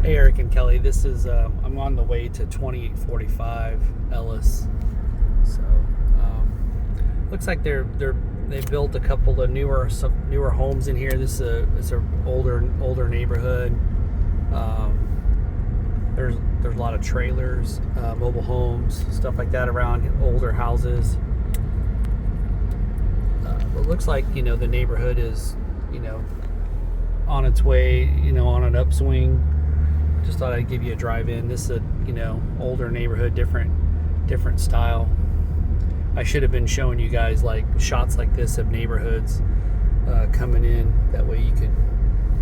Hey Eric and Kelly, this is I'm on the way to 2845 Ellis. So looks like they built a couple of newer homes in here. This is a older neighborhood. There's a lot of trailers, mobile homes, stuff like that around older houses. But it looks like the neighborhood is on its way, on an upswing. Just thought I'd give you a drive in. This is a older neighborhood, different style. I should have been showing you guys like shots like this of neighborhoods coming in. That way you could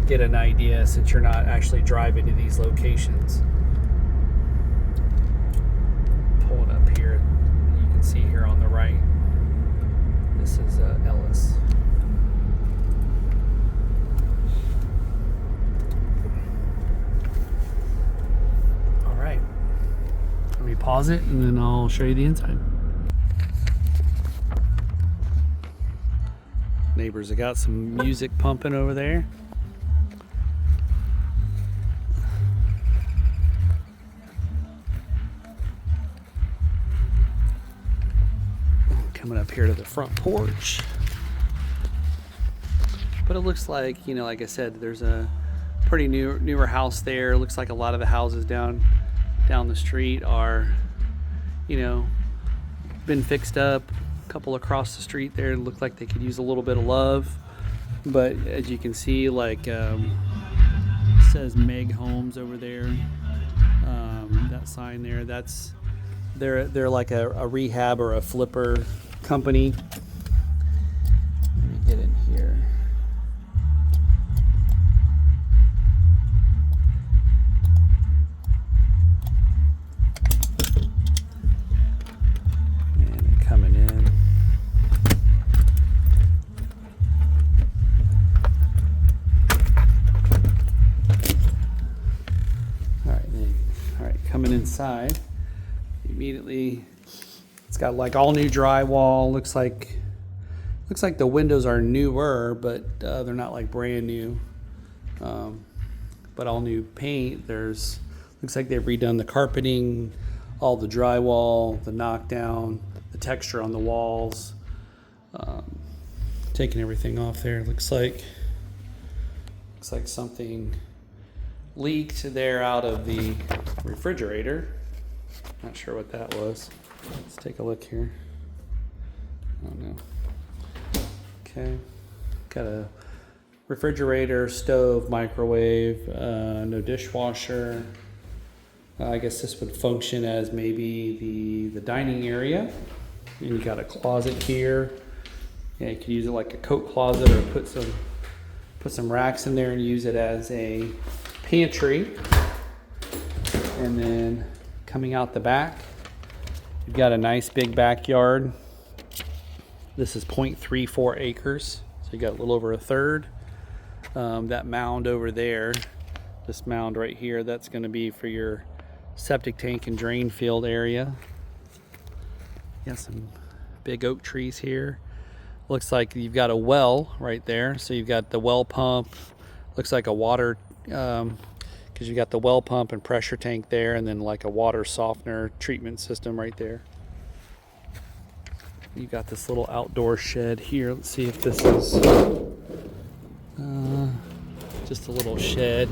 get an idea since you're not actually driving to these locations. Pulling up here, you can see here on the right. This is Ellis. Let me pause it and then I'll show you the inside. Neighbors have got some music pumping over there. Coming up here to the front porch. But it looks like, like I said, there's a pretty newer house there. It looks like a lot of the houses down the street are, been fixed up. A couple across the street there look like they could use a little bit of love. But as you can see, like it says Meg Homes over there. That sign there, they're like a rehab or a flipper company. Let me get in here. Coming inside, immediately it's got like all new drywall. Looks like the windows are newer, but they're not like brand new. But all new paint. Looks like they've redone the carpeting, all the drywall, the knockdown, the texture on the walls. Taking everything off there. Looks like something leaked there out of the refrigerator. Not sure what that was. Let's take a look here. I don't know. Okay. Got a refrigerator, stove, microwave, no dishwasher. I guess this would function as maybe the dining area. And you got a closet here. Yeah, you could use it like a coat closet or put some racks in there and use it as a pantry. And then coming out the back, you've got a nice big backyard. This is 0.34 acres, so you got a little over a third. That mound over there, this mound right here, that's going to be for your septic tank and drain field area. You got some big oak trees here. Looks like you've got a well right there, so you've got the well pump. Looks like a water, because you got the well pump and pressure tank there, and then like a water softener treatment system right there. You got this little outdoor shed here. Let's see if this is just a little shed.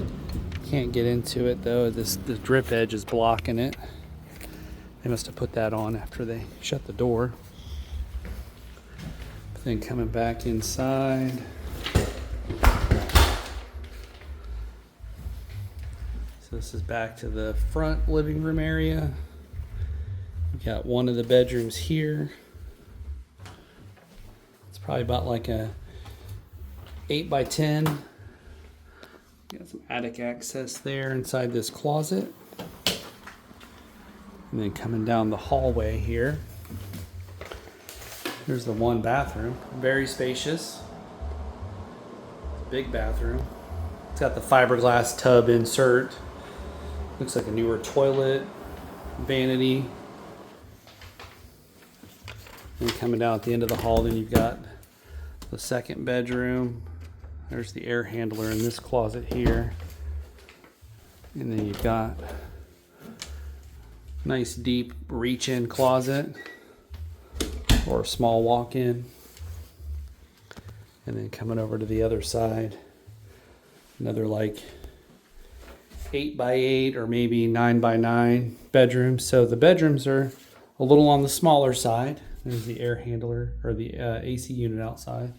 Can't get into it though. The drip edge is blocking it. They must have put that on after they shut the door. But then coming back inside. This is back to the front living room area. We've got one of the bedrooms here. It's probably about like a 8x10. Got some attic access there inside this closet. And then coming down the hallway here, there's the one bathroom. Very spacious. Big bathroom. It's got the fiberglass tub insert. Looks like a newer toilet, vanity. And coming down at the end of the hall, then you've got the second bedroom. There's the air handler in this closet here. And then you've got nice deep reach-in closet or a small walk-in. And then coming over to the other side, another like 8x8 or maybe 9x9 bedrooms. So the bedrooms are a little on the smaller side. There's the air handler or the AC unit outside.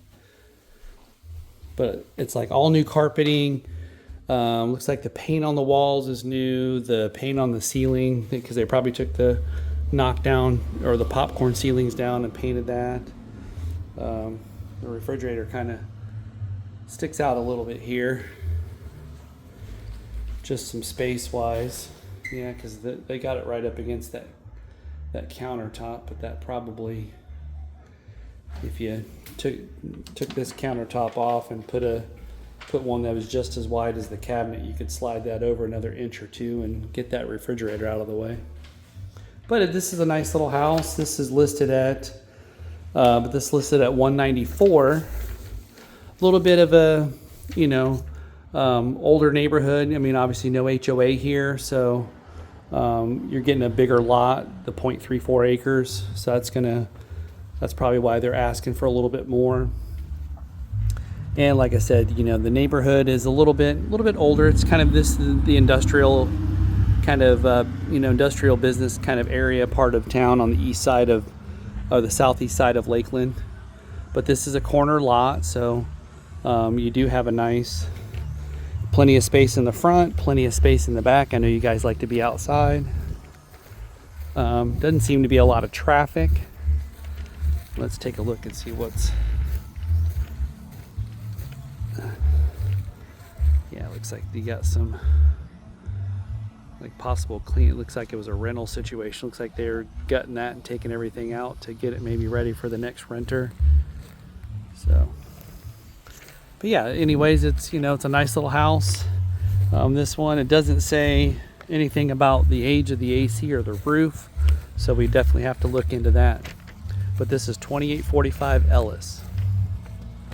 But it's like all new carpeting. Looks like the paint on the walls is new. The paint on the ceiling, because they probably took the knockdown or the popcorn ceilings down and painted that. The refrigerator kind of sticks out a little bit here. Just some space wise. Yeah, because they got it right up against that countertop, but that probably, if you took this countertop off and put one that was just as wide as the cabinet, you could slide that over another inch or two and get that refrigerator out of the way. But this is a nice little house. This is listed at $194. A little bit of a, older neighborhood. I mean, obviously no HOA here, so you're getting a bigger lot, the 0.34 acres. So that's probably why they're asking for a little bit more. And like I said, the neighborhood is a little bit older. It's kind of the industrial kind of, industrial business kind of area part of town on the east side of the southeast side of Lakeland. But this is a corner lot, so you do have plenty of space in the front, plenty of space in the back. I know you guys like to be outside. Doesn't seem to be a lot of traffic. Let's take a look and see what's... Yeah, it looks like you got some possible clean. It looks like it was a rental situation. Looks like they're gutting that and taking everything out to get it maybe ready for the next renter. So, but yeah, anyways, it's a nice little house. This one, it doesn't say anything about the age of the AC or the roof, so we definitely have to look into that. But this is 2845 Ellis.